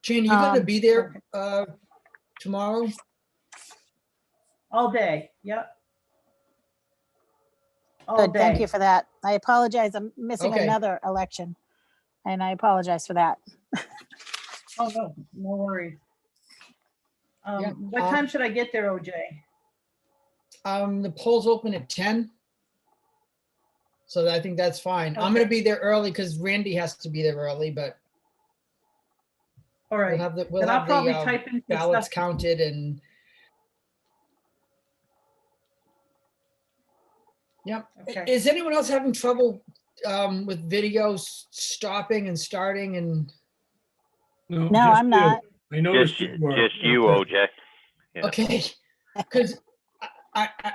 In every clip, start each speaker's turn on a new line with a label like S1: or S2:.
S1: Jane, you gonna be there
S2: Okay.
S1: tomorrow?
S2: All day, yep. All
S3: Good, thank
S2: day.
S3: you for that. I apologize, I'm missing
S1: Okay.
S3: another election, and I apologize for that.
S2: Oh, no worries.
S1: Yeah,
S2: What time should I get there, OJ?
S1: The polls open at 10. So I think that's fine. I'm gonna
S2: Okay.
S1: be there early because Randy has to be there early, but
S2: All
S1: we'll
S2: right,
S1: have the,
S2: then I'll probably type in some
S1: ballots
S2: stuff.
S1: counted and. Yep.
S2: Okay.
S1: Is anyone else having trouble with videos stopping and starting and?
S3: No,
S4: just
S3: I'm
S4: you.
S3: not.
S4: I noticed you were.
S5: Just you, OJ. Yeah.
S1: Okay, because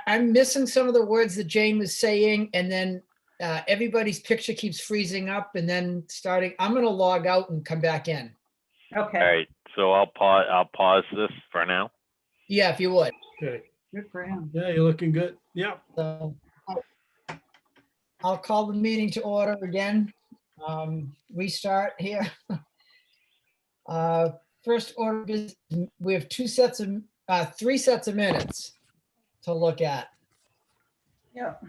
S1: I'm missing some of the words that Jane was saying, and then everybody's picture keeps freezing up and then starting. I'm gonna log out and come back in.
S2: Okay,
S5: All right, so I'll pause this for now.
S1: Yeah, if you would.
S4: Okay.
S2: good for him.
S4: Yeah, you're looking good. Yeah.
S1: So I'll call the meeting to order again. Restart here. First order of business, we have three sets of minutes to look at.
S2: Yep,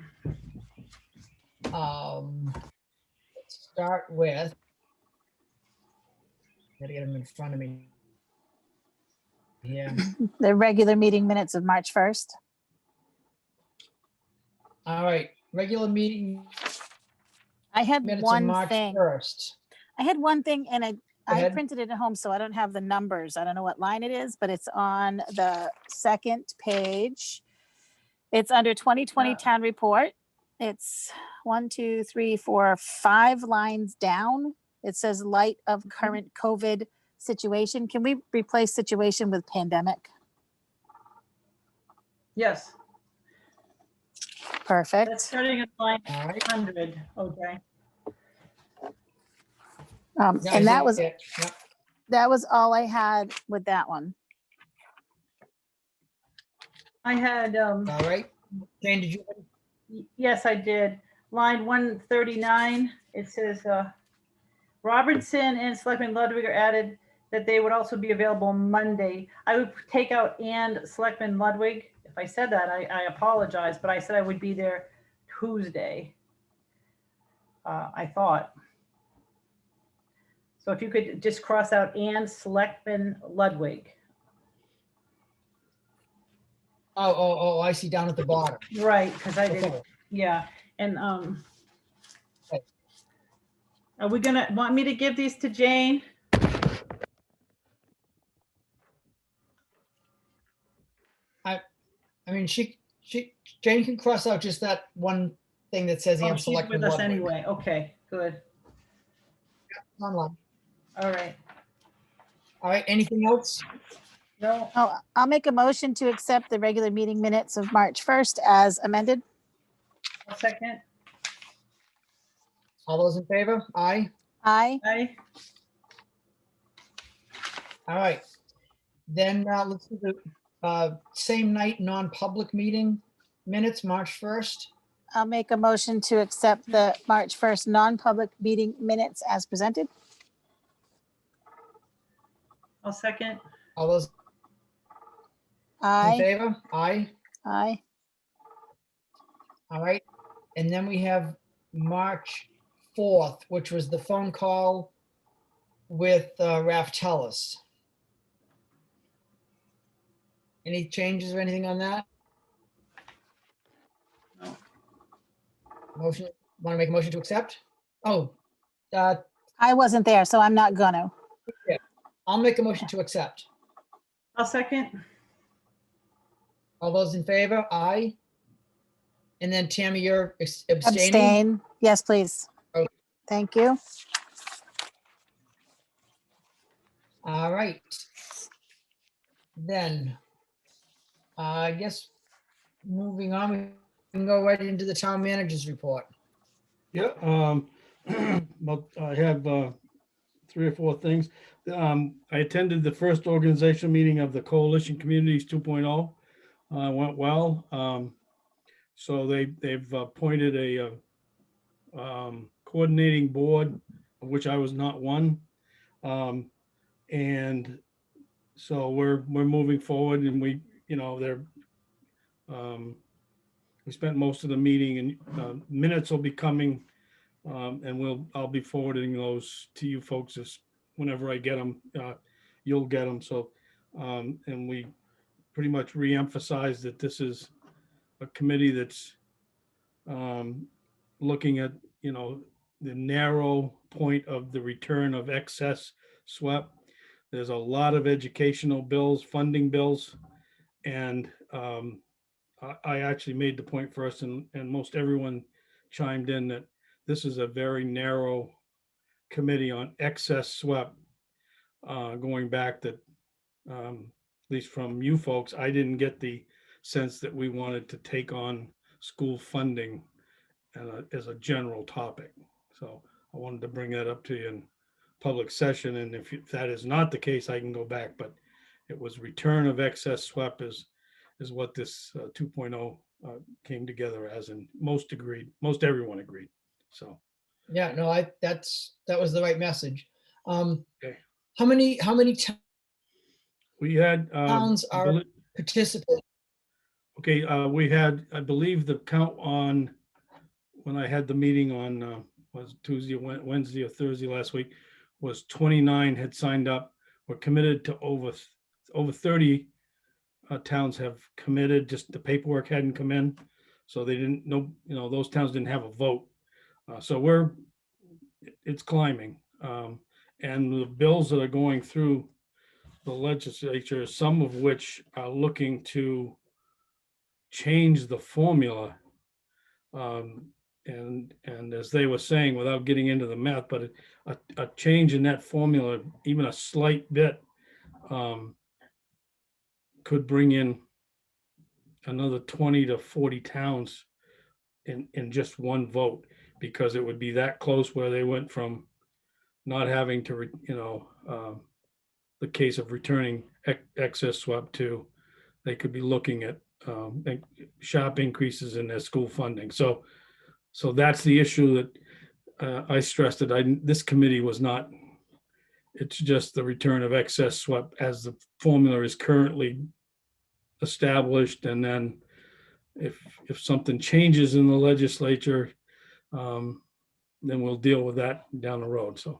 S1: Let's start with. Gotta get them in front of me. Yeah.
S3: The regular meeting minutes of March 1st.
S1: All right. Regular meeting
S3: I had
S1: minutes of
S3: one
S1: March
S3: thing.
S1: 1st.
S3: I had one thing, and I
S1: ahead.
S3: printed it at home, so I don't have the numbers. I don't know what line it is, but it's on the second page. It's under 2020
S2: Yeah.
S3: town report. It's 1, 2, 3, 4, 5 lines down. It says light of current COVID situation. Can we replace situation with pandemic?
S2: yes, that's
S3: Perfect.
S2: starting at line
S1: All right.
S2: 100, OJ.
S1: Yeah, I
S3: And that
S1: see
S3: was
S1: it. Yep.
S3: that was all I had with that one.
S2: I had,
S1: All right. Jane, did you?
S2: yes, I did. Line 139, it says, Robertson and Selectman Ludwig are added that they would also be available Monday. I would take out and Selectman Ludwig. If I said that, I apologize, but I said I would be there Tuesday. I thought. So if you could just cross out and Selectman Ludwig.
S1: Oh, I see down at the bottom.
S2: Right, because I didn't,
S1: Okay.
S2: yeah, and
S1: Okay.
S2: are we gonna want me to give these to Jane?
S1: I mean, Jane can cross out just that one thing that says
S2: Oh,
S1: and
S2: she's
S1: Selectman
S2: with us
S1: Ludwig.
S2: anyway. Okay, good.
S1: Online.
S2: All right.
S1: All right, anything else?
S2: No,
S3: Oh, I'll make a motion to accept the regular meeting minutes of March 1st as amended.
S2: a second.
S1: All those in favor? Aye.
S3: Aye.
S2: Aye.
S1: All right. Then let's do the same night non-public meeting minutes, March 1st.
S3: I'll make a motion to accept the March 1st non-public meeting minutes as presented.
S2: I'll second.
S1: All those in
S3: Aye.
S1: favor? Aye.
S3: Aye.
S1: All right. And then we have March 4th, which was the phone call with Ralph Tellis. Any changes or anything on that?
S2: No.
S1: Motion, want to make a motion to accept? Oh,
S3: I wasn't there, so I'm not gonna.
S1: I'll make a motion to accept.
S2: I'll second.
S1: All those in favor? Aye. And then Tammy, you're abstaining?
S3: Abstain. Yes, please.
S1: Okay.
S3: Thank you.
S1: All right. Then, I guess, moving on, we can go right into the town manager's report.
S4: Yeah. But I have 3 or 4 things. I attended the first organizational meeting of the Coalition Communities 2.0. Went well. So they've appointed a coordinating board, of which I was not one. And so we're moving forward, and we, we spent most of the meeting, and minutes will be coming. And I'll be forwarding those to you folks as whenever I get them, you'll get them. So, and we pretty much reemphasize that this is a committee that's looking at, the narrow point of the return of excess SWEP. There's a lot of educational bills, funding bills, and I actually made the point first, and most everyone chimed in that this is a very narrow committee on excess SWEP, going back that, at least from you folks, I didn't get the sense that we wanted to take on school funding as a general topic. So I wanted to bring that up to you in public session, and if that is not the case, I can go back, but it was return of excess SWEP is what this 2.0 came together as, and most everyone agreed. So,
S1: Yeah, no, that was the right message.
S4: okay.
S1: How many
S4: We had,
S1: towns are participating?
S4: okay, we had, I believe the count on, when I had the meeting on, was Tuesday, Wednesday or Thursday last week, was 29 had signed up. We're committed to over 30 towns have committed, just the paperwork hadn't come in. So they didn't know, those towns didn't have a vote. So it's climbing. And the bills that are going through the legislature, some of which are looking to change the formula. And as they were saying, without getting into the math, but a change in that formula, even a slight bit, could bring in another 20 to 40 towns in just one vote, because it would be that close where they went from not having to, the case of returning excess SWEP to, they could be looking at sharp increases in their school funding. So that's the issue that I stressed that this committee was not, it's just the return of excess SWEP as the formula is currently established. And then if something changes in the legislature, then we'll deal with that down the road. So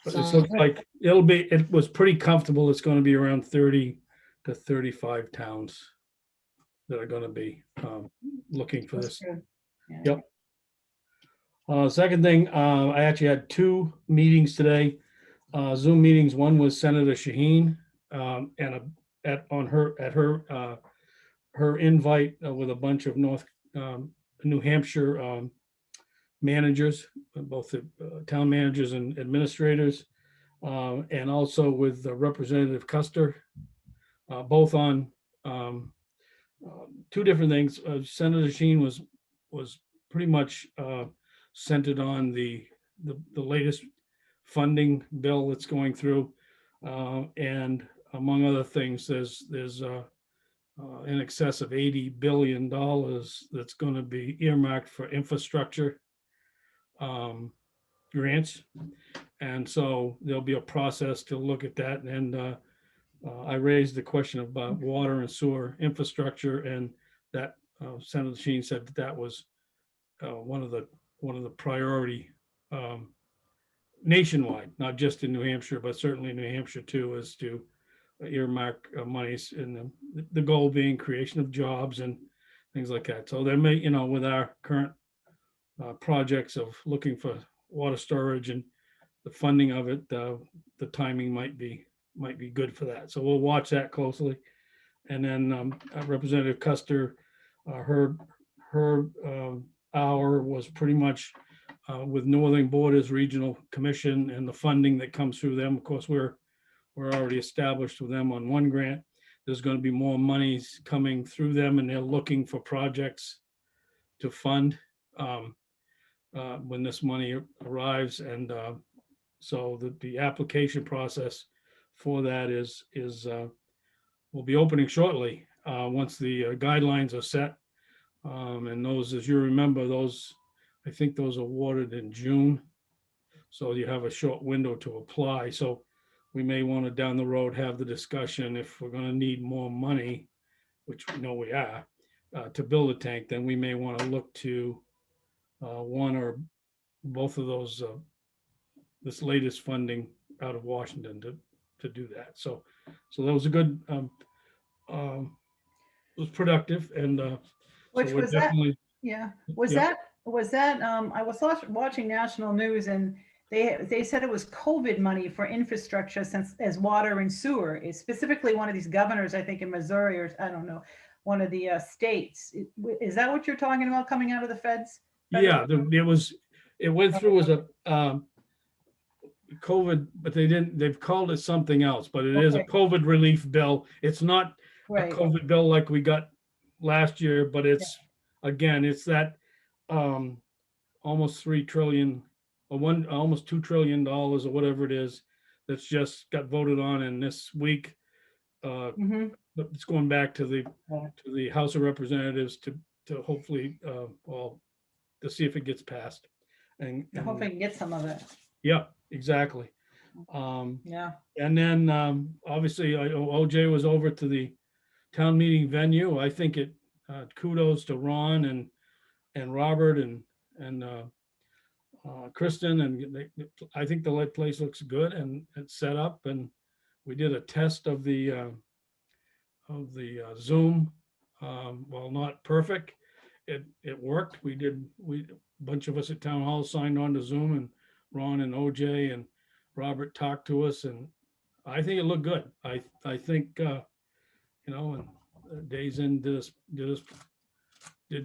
S4: but it looks like it was pretty comfortable. It's going to be around 30 to 35 towns that are going to be looking for this.
S2: Yeah.
S4: Yep. Second thing, I actually had 2 meetings today, Zoom meetings. One was Senator Shaheen, and her invite with a bunch of New Hampshire managers, both the town managers and administrators, and also with Representative Custer, both on 2 different things. Senator Sheen was pretty much centered on the latest funding bill that's going through, and among other things, there's in excess of $80 billion that's going to be earmarked for infrastructure grants. And so there'll be a process to look at that. And I raised the question about water and sewer infrastructure, and that Senator Sheen said that was one of the priority nationwide, not just in New Hampshire, but certainly in New Hampshire too, is to earmark monies, and the goal being creation of jobs and things like that. So there may, with our current projects of looking for water storage and the funding of it, the timing might be good for that. So we'll watch that closely. And then Representative Custer, her hour was pretty much with Northern Borders Regional Commission and the funding that comes through them. Of course, we're already established with them on one grant. There's going to be more monies coming through them, and they're looking for projects to fund when this money arrives. And so the application process for that is will be opening shortly once the guidelines are set. And those, as you remember, I think those awarded in June. So you have a short window to apply. So we may want to down the road have the discussion if we're going to need more money, which we know we are, to build a tank, then we may want to look to one or both of those, this latest funding out of Washington to do that. So that was a good, it was productive, and so
S2: Which
S4: we're
S2: was that?
S4: definitely,
S2: Yeah.
S4: Yeah.
S2: Was that, I was watching national news and they said it was COVID money for infrastructure since as water and sewer. It's specifically one of these governors, I think in Missouri, or I don't know, one of the states. Is that what you're talking about coming out of the feds?
S4: yeah, it went through as a COVID, but they've called it something else, but it is a
S2: Okay.
S4: COVID relief bill. It's not a
S2: Right.
S4: COVID bill like we got last year, but it's, again, it's that almost 3 trillion or almost $2 trillion or whatever it is that's just got voted on in this week.
S2: Mhm.
S4: But it's going back to
S2: Yeah.
S4: the House of Representatives to hopefully, well, to see if it gets passed. And
S2: I hope I can get some of it.
S4: yeah, exactly.
S2: Yeah.
S4: And then obviously OJ was over to the town meeting venue. I think kudos to Ron and Robert and Kristen, and I think the place looks good and it's set up, and we did a test of the Zoom. While not perfect, it worked. A bunch of us at town hall signed on to Zoom, and Ron and OJ and Robert talked to us, and I think it looked good. I think and Days In did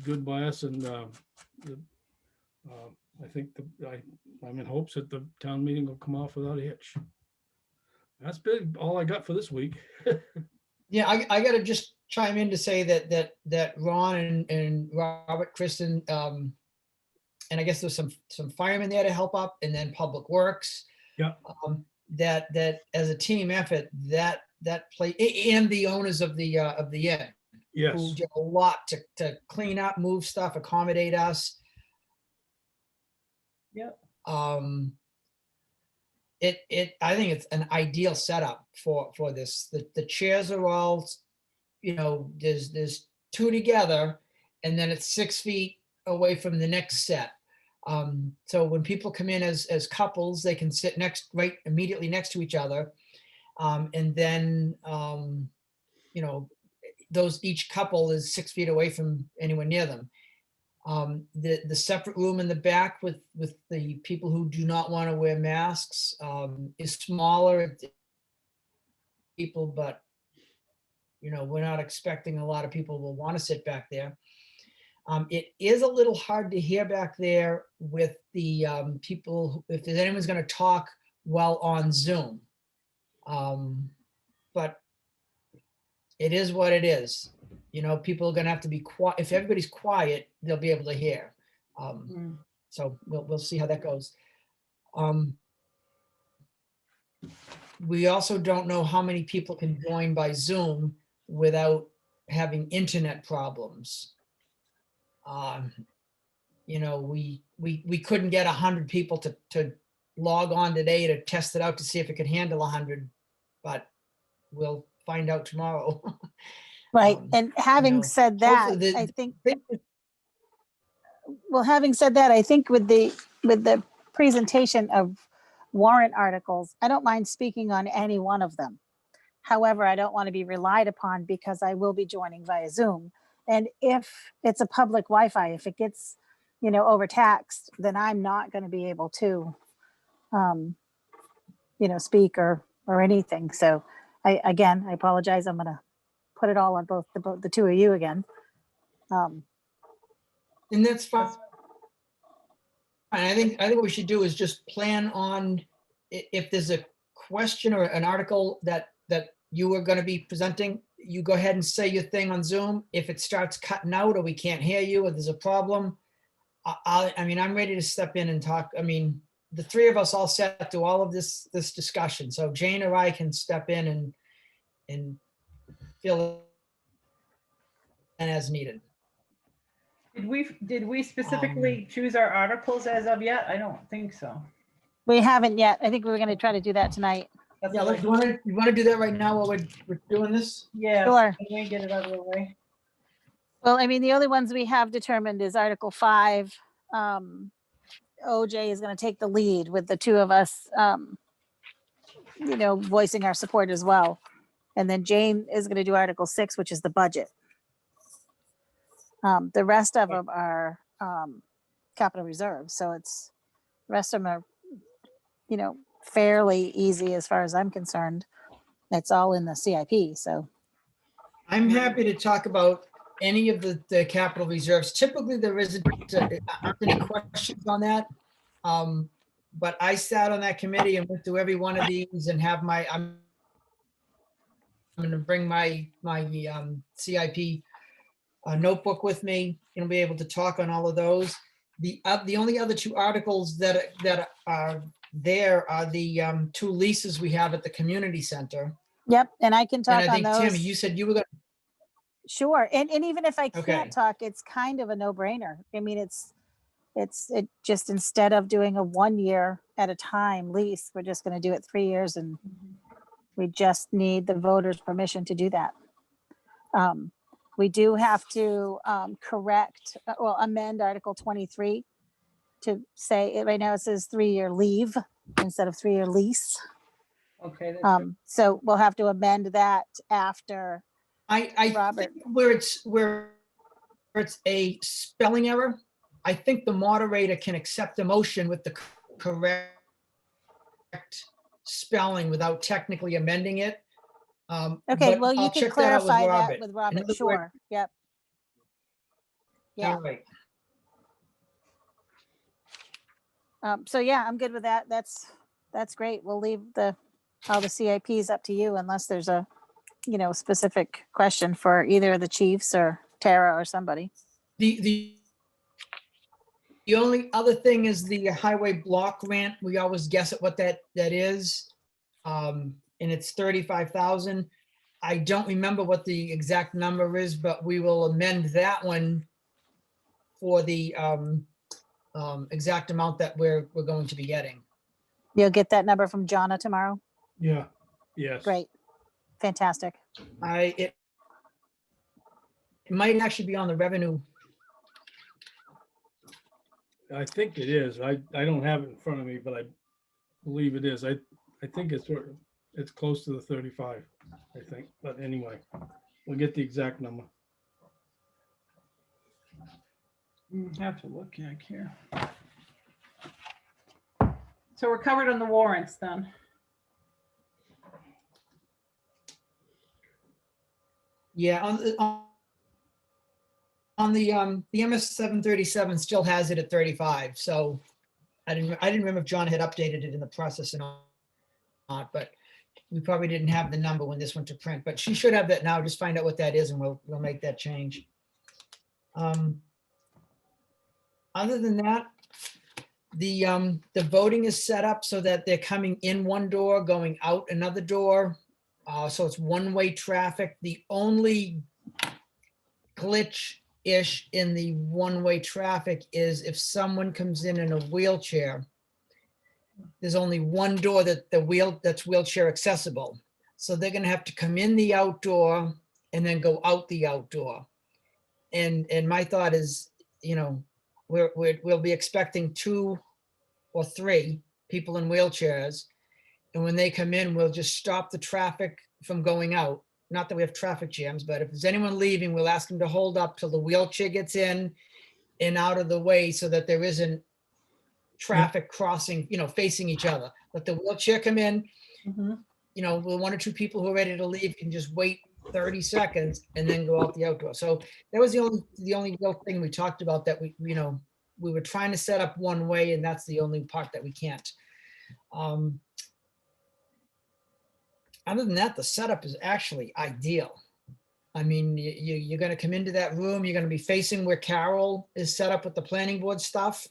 S4: good by us, and I think I'm in hopes that the town meeting will come off without a hitch. That's big. All I got for this week.
S1: Yeah, I gotta just chime in to say that Ron and Robert, Kristen, and I guess there's some firemen there to help up, and then Public Works.
S4: Yeah.
S1: That as a team effort, that play, and the owners of the inn,
S4: Yes.
S1: who did a lot to clean up, move stuff, accommodate us.
S2: Yep.
S1: I think it's an ideal setup for this. The chairs are all, there's two together, and then it's 6 feet away from the next set. So when people come in as couples, they can sit right immediately next to each other. And then, each couple is 6 feet away from anyone near them. The separate room in the back with the people who do not want to wear masks is smaller people, but we're not expecting a lot of people will want to sit back there. It is a little hard to hear back there with the people, if there's anyone's going to talk while on Zoom. But it is what it is. People are going to have to be quiet. If everybody's quiet, they'll be able to hear. So we'll see how that goes. We also don't know how many people can join by Zoom without having internet problems. We couldn't get 100 people to log on today to test it out to see if it could handle 100, but we'll find out tomorrow.
S3: Right. And having said that,
S1: hopefully
S3: I think, having said that, I think with the presentation of warrant articles, I don't mind speaking on any one of them. However, I don't want to be relied upon because I will be joining via Zoom. And if it's a public Wi-Fi, if it gets, overtaxed, then I'm not going to be able to, speak or anything. So I apologize. I'm going to put it all on both the two of you again.
S1: And that's fine. I think what we should do is just plan on if there's a question or an article that you are going to be presenting, you go ahead and say your thing on Zoom. If it starts cutting out or we can't hear you or there's a problem, I'm ready to step in and talk. The three of us all sat through all of this discussion. So Jane or I can step in and fill in as needed.
S2: Did we specifically choose our articles as of yet? I don't think so.
S3: We haven't yet. I think we were going to try to do that tonight.
S2: That's
S1: Yeah,
S2: what I-
S1: you wanna do that right now while we're doing this?
S2: Yeah.
S3: Sure.
S2: I'm gonna get it out of the way.
S3: Well, I mean, the only ones we have determined is Article 5. OJ is going to take the lead with the two of us, voicing our support as well. And then Jane is going to do Article 6, which is the budget. The rest of them are capital reserves. So the rest of them are, fairly easy as far as I'm concerned. It's all in the CIP. So,
S1: I'm happy to talk about any of the capital reserves. Typically, there aren't any questions on that. But I sat on that committee and went through every one of these and I'm gonna bring my CIP notebook with me and be able to talk on all of those. The only other two articles that are there are the two leases we have at the community center.
S3: yep. And I can
S1: And
S3: talk
S1: I
S3: on
S1: think,
S3: those.
S1: Tammy, you said you were gonna,
S3: Sure. And even if I
S1: Okay.
S3: can't talk, it's kind of a no brainer. I mean, it just, instead of doing a 1 year at a time lease, we're just going to do it 3 years, and we just need the voters' permission to do that. We do have to amend Article 23 to say, right now it says 3-year leave instead of 3-year lease.
S2: Okay. That's right.
S3: So we'll have to amend that after.
S1: I
S3: Robert.
S1: think where it's a spelling error, I think the moderator can accept the motion with the correct spelling without technically amending it.
S3: Okay,
S1: But
S3: well, you
S1: I'll
S3: can
S1: check that out with
S3: clarify that
S1: Robert.
S3: with
S1: In
S3: Robert.
S1: other words-
S3: Sure. Yep. Yeah.
S1: All right.
S3: So yeah, I'm good with that. That's great. We'll leave all the CIPs up to you unless there's a, specific question for either of the chiefs or Tara or somebody.
S1: The only other thing is the highway block grant. We always guess at what that is. And it's 35,000. I don't remember what the exact number is, but we will amend that one for the exact amount that we're going to be getting.
S3: You'll get that number from Jonna tomorrow.
S4: Yeah, yes.
S3: Great. Fantastic.
S1: It might actually be on the revenue.
S4: I think it is. I don't have it in front of me, but I believe it is. I think it's close to the 35, I think. But anyway, we'll get the exact number.
S2: Have to look back here. So we're covered on the warrants then.
S1: Yeah, on the MS 737 still has it at 35. So I didn't remember if John had updated it in the process or not, but we probably didn't have the number when this went to print, but she should have that now. Just find out what that is and we'll make that change. Other than that, the voting is set up so that they're coming in one door, going out another door. So it's one-way traffic. The only glitch-ish in the one-way traffic is if someone comes in a wheelchair, there's only one door that's wheelchair accessible. So they're gonna have to come in the outdoor and then go out the outdoor. And my thought is, we'll be expecting 2 or 3 people in wheelchairs. And when they come in, we'll just stop the traffic from going out. Not that we have traffic jams, but if there's anyone leaving, we'll ask them to hold up till the wheelchair gets in and out of the way so that there isn't traffic crossing, facing each other. Let the wheelchair come in,
S2: Mhm.
S1: the 1 or 2 people who are ready to leave can just wait 30 seconds and then go out the outdoor. So that was the only real thing we talked about, that we were trying to set up one way, and that's the only part that we can't. Other than that, the setup is actually ideal. I mean, you're going to come into that room, you're going to be facing where Carol is set up with the planning board stuff.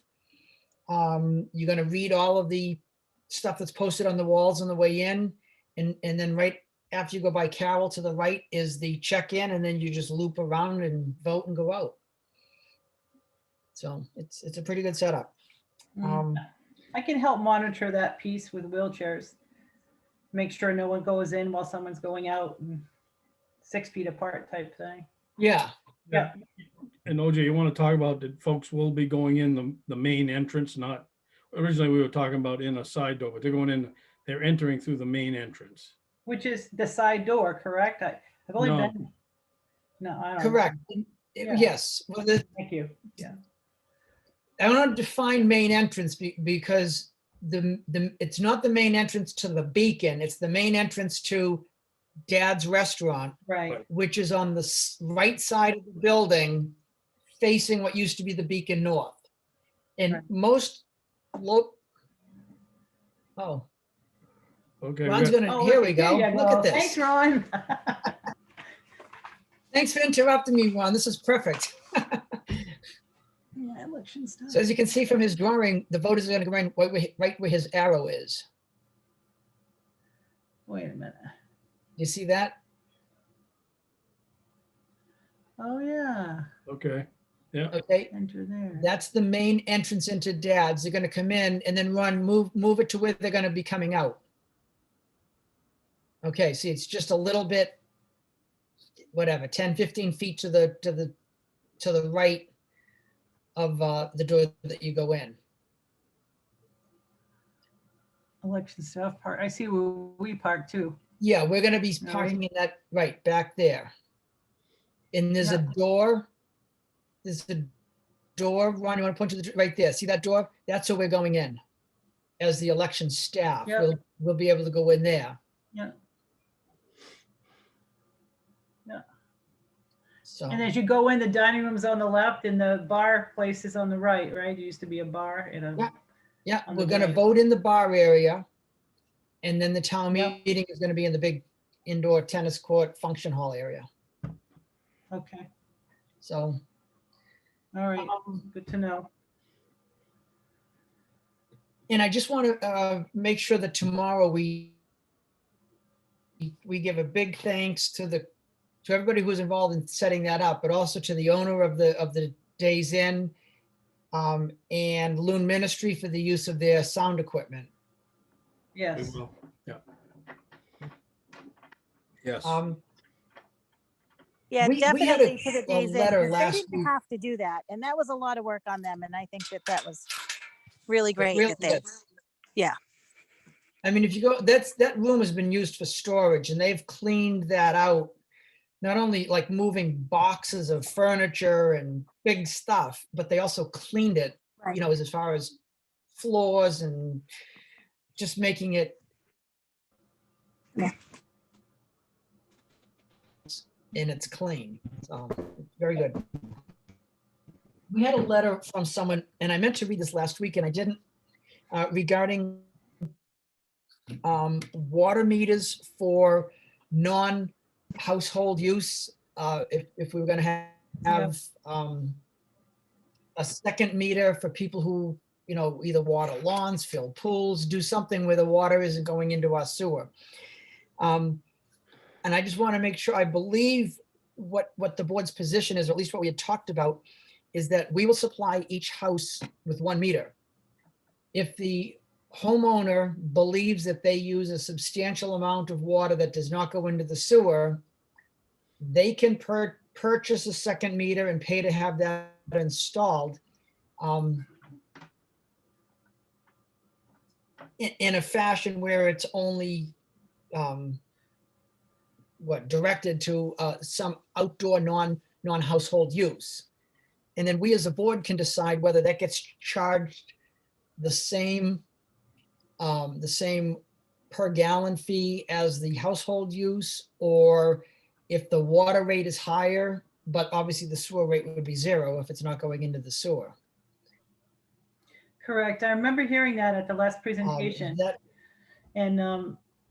S1: You're going to read all of the stuff that's posted on the walls on the way in. And then right after you go by Carol, to the right is the check-in, and then you just loop around and vote and go out. So it's a pretty good setup.
S2: I can help monitor that piece with wheelchairs. make sure no one goes in while someone's going out, and 6 feet apart type thing.
S1: Yeah,
S2: Yeah.
S4: And OJ, you want to talk about that folks will be going in the main entrance, not, originally we were talking about in a side door, but they're going in, they're entering through the main entrance.
S2: Which is the side door, correct? I've only
S4: No.
S2: been. No, I don't.
S1: correct.
S2: Yeah.
S1: Yes, well,
S2: Thank you. Yeah.
S1: I want to define main entrance because it's not the main entrance to the beacon, it's the main entrance to Dad's Restaurant,
S2: Right.
S1: which is on the right side of the building facing what used to be the Beacon North. And
S2: Right.
S1: most
S4: Okay.
S1: Ron's
S4: we got-
S1: gonna,
S2: Oh,
S1: here we
S2: there
S1: go.
S2: you
S1: Look at
S2: Thanks,
S1: this.
S2: Ron.
S1: Thanks for interrupting me, Ron. This is perfect.
S2: Yeah, election stuff.
S1: So as you can see from his drawing, the voters are gonna go right where his arrow is.
S2: Wait a minute.
S1: You see that?
S2: Oh, yeah.
S4: Okay. Yeah.
S1: Okay.
S2: Enter there.
S1: That's the main entrance into Dad's. They're gonna come in and then move it to where they're gonna be coming out. Okay, see, it's just a little bit, whatever, 10, 15 feet to the right of the door that you go in.
S2: Election stuff park. I see where we park too.
S1: Yeah, we're gonna be
S2: All
S1: parking in that, right, back there. And there's a
S2: Yeah.
S1: door. There's a door, Ron, you wanna point to right there, see that door? That's where we're going in. As the election staff,
S2: Yep.
S1: we'll be able to go in there.
S2: Yeah. Yeah.
S1: So,
S2: And as you go in, the dining room's on the left and the bar place is on the right, right? It used to be a bar in a.
S1: Yeah. yeah,
S2: on
S1: we're
S2: the
S1: gonna
S2: right.
S1: vote in the bar area. And then the town
S2: Yep.
S1: meeting is gonna be in the big indoor tennis court function hall area.
S2: Okay.
S1: So,
S2: All right. Good to know.
S1: and I just want to make sure that tomorrow we give a big thanks to everybody who was involved in setting that up, but also to the owner of the Days Inn and Loon Ministry for the use of their sound equipment.
S4: We
S2: Yes.
S4: will. Yeah. Yes.
S3: Yeah,
S1: We had
S3: definitely to the
S1: a
S3: days in,
S1: letter
S3: 'cause they
S1: last
S3: didn't
S1: week.
S3: have to do that. And that was a lot of work on them. And I think that was really great
S1: Really
S3: that they,
S1: good.
S3: yeah.
S1: I mean, if you go, that room has been used for storage and they've cleaned that out. Not only like moving boxes of furniture and big stuff, but they also cleaned it,
S3: Right.
S1: as far as floors and just making it.
S3: Yeah.
S1: And it's clean, so very good. We had a letter from someone, and I meant to read this last week and I didn't, regarding water meters for non-household use. If we were gonna have a second meter for people who, either water lawns, fill pools, do something where the water isn't going into our sewer. And I just want to make sure, I believe what the board's position is, or at least what we had talked about, is that we will supply each house with 1 meter. If the homeowner believes that they use a substantial amount of water that does not go into the sewer, they can purchase a second meter and pay to have that installed. In a fashion where it's only directed to some outdoor non-household use. And then we as a board can decide whether that gets charged the same per gallon fee as the household use, or if the water rate is higher, but obviously the sewer rate would be 0 if it's not going into the sewer.
S2: Correct. I remember hearing that at the last presentation.
S1: That
S2: And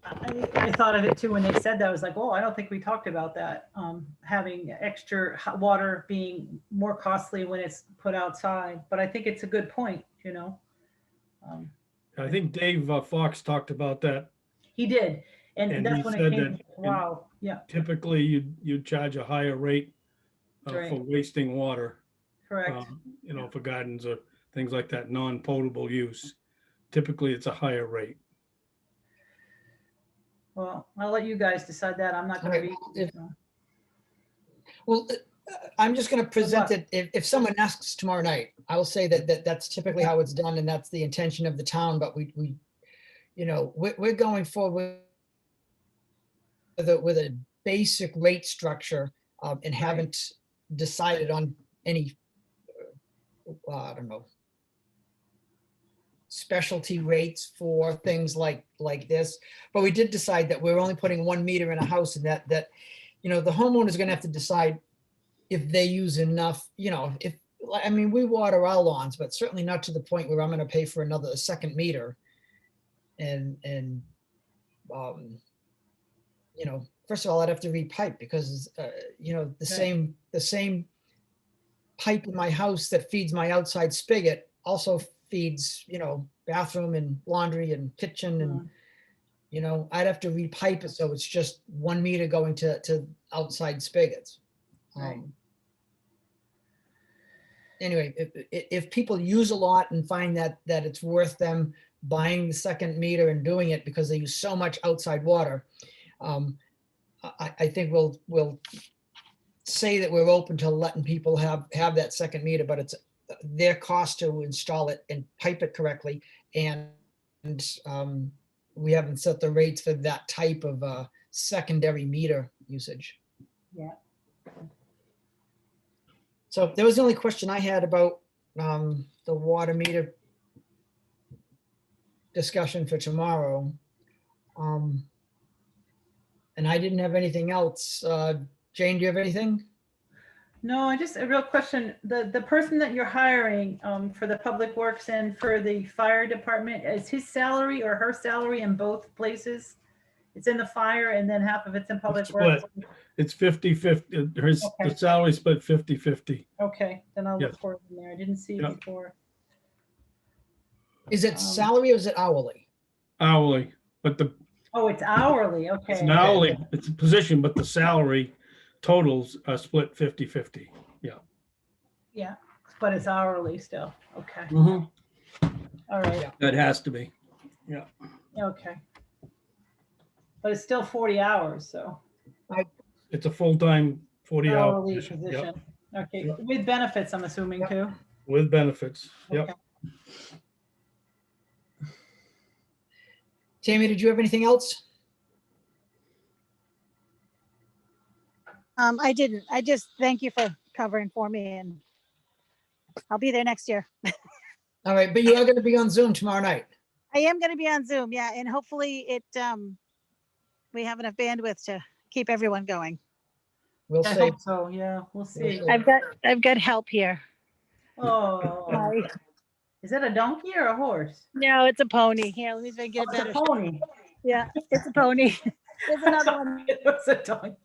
S2: I thought of it too when they said that. I was like, oh, I don't think we talked about that. Having extra hot water being more costly when it's put outside. But I think it's a good point,
S4: I think Dave Fox talked about that.
S2: He did. And
S4: And
S2: that's
S4: he
S2: when it
S4: said
S2: came,
S4: that in-
S2: wow, yeah,
S4: Typically, you'd charge a higher rate
S2: Right.
S4: for wasting water,
S2: correct.
S4: for gardens or things like that, non-potable use. Typically, it's a higher rate.
S2: Well, I'll let you guys decide that. I'm not gonna
S1: Okay,
S2: be.
S1: if-
S2: so.
S1: Well, I'm just gonna present
S2: luck.
S1: it, if someone asks tomorrow night, I will say that's typically how it's done, and that's the intention of the town, but we, you know, we're going forward with a basic rate structure, and haven't decided on any, I don't know, specialty rates for things like this. But we did decide that we're only putting 1 meter in a house, and that, you know, the homeowner's gonna have to decide if they use enough, you know, if, I mean, we water our lawns, but certainly not to the point where I'm gonna pay for a second meter. And, you know, first of all, I'd have to repipe because, you know, the same pipe in my house that feeds my outside spigot also feeds, you know, bathroom and laundry and kitchen and, you know, I'd have to repipe it. So it's just 1 meter going to outside spigots.
S2: Right.
S1: Anyway, if people use a lot and find that it's worth them buying the second meter and doing it because they use so much outside water, I think we'll say that we're open to letting people have that second meter, but it's their cost to install it and pipe it correctly. And we haven't set the rates for that type of secondary meter usage.
S2: Yeah.
S1: So that was the only question I had about the water meter discussion for tomorrow. And I didn't have anything else. Jane, do you have anything?
S2: No, I just, a real question, the person that you're hiring for the public works and for the fire department, is his salary or her salary in both places? It's in the fire and then half of it's in public works?
S4: It's 50/50. The
S2: Okay.
S4: salary split 50/50.
S2: Okay, then I'll look
S4: Yes.
S2: for it in there. I didn't see it
S4: Yep.
S2: before.
S1: Is it salary or is it hourly?
S4: Hourly, but
S2: Oh, it's hourly, okay.
S4: it's an hourly, it's a position, but the salary totals are split 50/50.
S2: Yeah, but it's hourly still, okay,
S4: Mhm.
S2: all right,
S1: Yeah.
S4: That has to be.
S2: okay. But it's still 40 hours, so
S4: It's a full-time 40-hour
S2: hourly
S4: position. Yep.
S2: position. Okay,
S4: Yep.
S2: with benefits, I'm assuming
S1: Yep.
S2: too?
S4: With benefits. Yep.
S2: Okay.
S1: Tammy, did you have anything else?
S3: I didn't. I just thank you for covering for me, and I'll be there next year.
S1: All right, but you are going to be on Zoom tomorrow night.
S3: I am going to be on Zoom, yeah, and hopefully we have enough bandwidth to keep everyone going.
S1: We'll
S2: I
S1: see.
S2: hope so, yeah, we'll see.
S1: see.
S3: I've got help here.
S2: Oh,
S3: Hi.
S2: is that a donkey or a horse?
S3: No, it's a pony. Here, let me see if I can get
S2: Oh,
S3: a
S2: it's a
S3: better.
S2: pony.
S3: Yeah, it's a pony. There's another one.
S2: It's a donkey.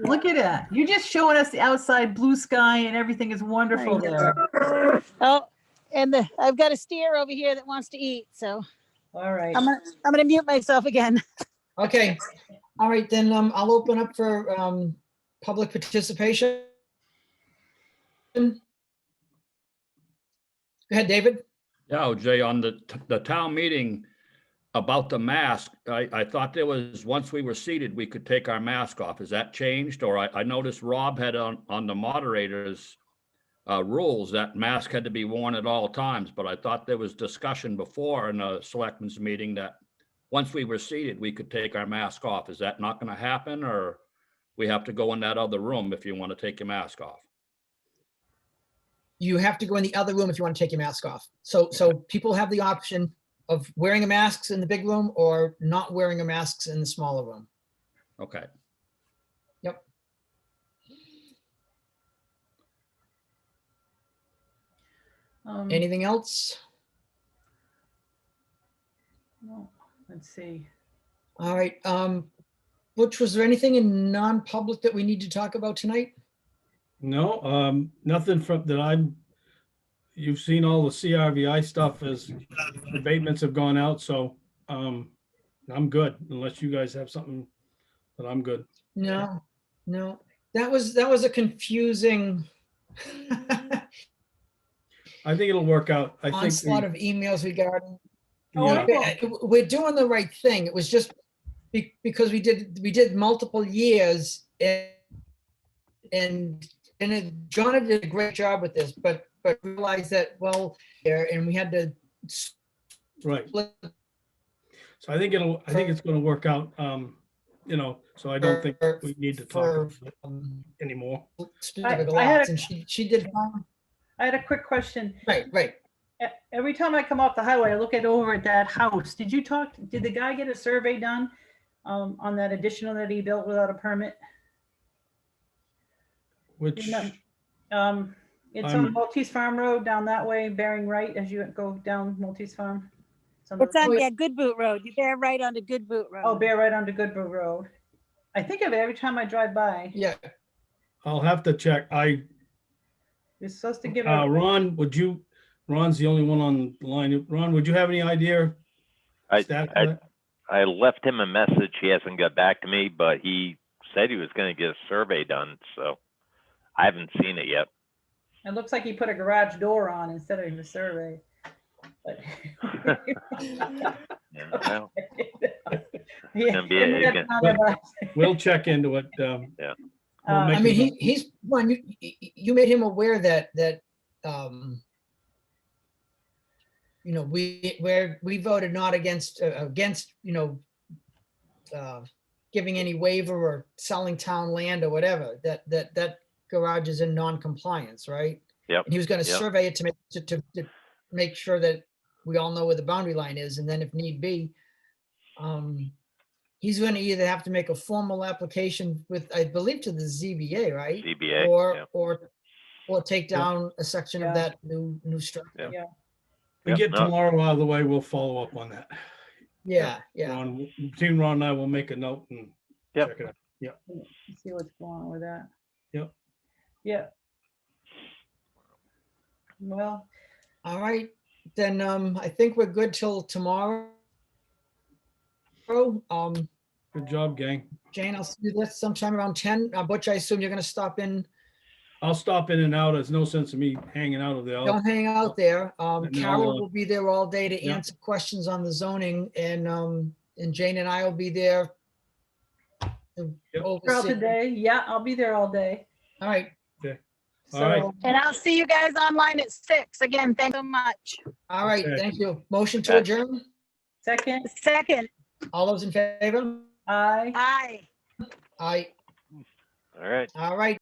S2: Look at that. You're just showing us the outside blue sky and everything is wonderful
S3: I know.
S2: there.
S3: Oh, and I've got a steer over here that wants to eat, so
S2: All right.
S3: I'm gonna mute myself again.
S1: Okay. All right, then I'll open up for public participation. Go ahead, David.
S6: Yeah, Jay, on the town meeting about the mask, I thought there was, once we were seated, we could take our mask off. Has that changed? Or I noticed Rob had on the moderator's rules that mask had to be worn at all times, but I thought there was discussion before in a selectmen's meeting that once we were seated, we could take our mask off. Is that not going to happen, or we have to go in that other room if you want to take your mask off?
S1: You have to go in the other room if you want to take your mask off. So people have the option of wearing a mask in the big room or not wearing a mask in the smaller room.
S6: Okay.
S1: Yep. Anything else?
S2: No, let's see.
S1: All right. Butch, was there anything in non-public that we need to talk about tonight?
S4: No, nothing from that you've seen all the CRVI stuff as abatements have gone out, so I'm good unless you guys have something, but I'm good.
S1: No, no. That was a confusing
S4: I think it'll work out. I
S1: onslaught
S4: think,
S1: of emails regarding.
S2: Oh,
S4: yeah,
S2: I know.
S1: We're doing the right thing. It was just because we did multiple years and John did a great job with this, but realized that, well, there, and we had to
S4: Right.
S1: split
S4: So I think it's gonna work out, so I don't think we need to talk
S1: for
S4: about it anymore.
S1: specific
S2: I had
S1: lots,
S2: a-
S1: and she did fine.
S2: I had a quick question.
S1: Right.
S2: Every time I come off the highway, I look over at that house. Did the guy get a survey done on that additional that he built without a permit?
S4: Which,
S2: It's
S4: I'm-
S2: on Maltese Farm Road down that way, bearing right as you go down Maltese Farm.
S3: It's on,
S1: Wait.
S3: yeah, Good Boot Road. You bear right onto Good Boot
S2: Oh,
S3: Road.
S2: bear right onto Goodbrook Road. I think of it every time I drive by.
S1: Yeah.
S4: I'll have to check.
S2: You're supposed to give a,
S4: Ron, Ron's the only one on the line. Ron, would you have any idea?
S5: I,
S4: Status of
S5: I,
S4: that?
S5: I left him a message. He hasn't got back to me, but he said he was gonna get a survey done, so I haven't seen it yet.
S2: it looks like he put a garage door on instead of the survey. But
S5: Yeah, well,
S2: Yeah,
S5: gonna be
S2: maybe
S5: a-
S2: that's not about-
S4: We'll check into it. We'll
S2: Uh,
S4: make
S1: I mean,
S4: it up.
S1: he's, Ron, you made him aware that, we voted not against, giving any waiver or selling town land or whatever, that garage is in non-compliance, right?
S5: Yep,
S1: And he was gonna
S5: yep.
S1: survey it to make sure that we all know where the boundary line is, and then if need be, he's gonna either have to make a formal application with, I believe, to the ZBA, right?
S5: ZBA, yeah.
S1: Or take down a section
S2: Yeah.
S1: of that new structure.
S5: Yeah.
S2: Yeah,
S4: We
S5: Yep,
S4: get
S5: no.
S4: tomorrow out of the way, we'll follow up on that.
S1: Yeah.
S4: Between Ron and I will make a note and
S5: Yep.
S4: check it out.
S2: see what's going on with that.
S4: Yep.
S2: Yeah. Well,
S1: All right, then, I think we're good till tomorrow.
S4: Good job, gang.
S1: Jane, I'll see you this sometime around 10. Butch, I assume you're gonna stop in.
S4: I'll stop in and out. There's no sense of me hanging out of there.
S1: Don't hang out there.
S4: And
S1: Carol
S4: I'll,
S1: will be there all day to
S4: yeah.
S1: answer questions on the zoning, and Jane and I will be there. to
S4: Yep.
S2: throughout
S1: oversee.
S2: the day, yeah, I'll be there all day.
S1: All right,
S4: All right.
S2: So,
S3: And I'll see you guys online at 6. Again, thanks so much.
S1: all right,
S4: Okay.
S1: thank you. Motion to
S5: Okay.
S1: adjourn?
S2: second,
S3: Second,
S1: All those in favor?
S2: aye.
S3: aye.
S1: Aye,
S5: All right.
S1: all right.